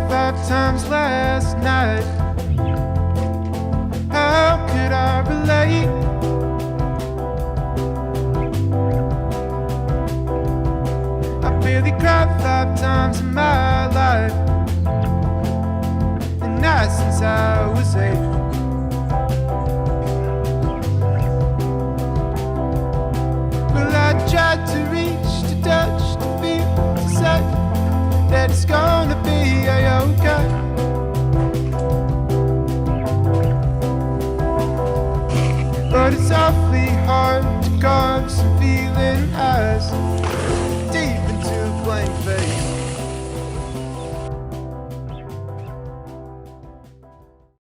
5 times last night. How could I relate? I barely cried 5 times in my life, and not since I was 8. Well, I tried to reach, to touch, to feel, to say that it's gonna be okay. But it's awfully hard to carve some feeling eyes.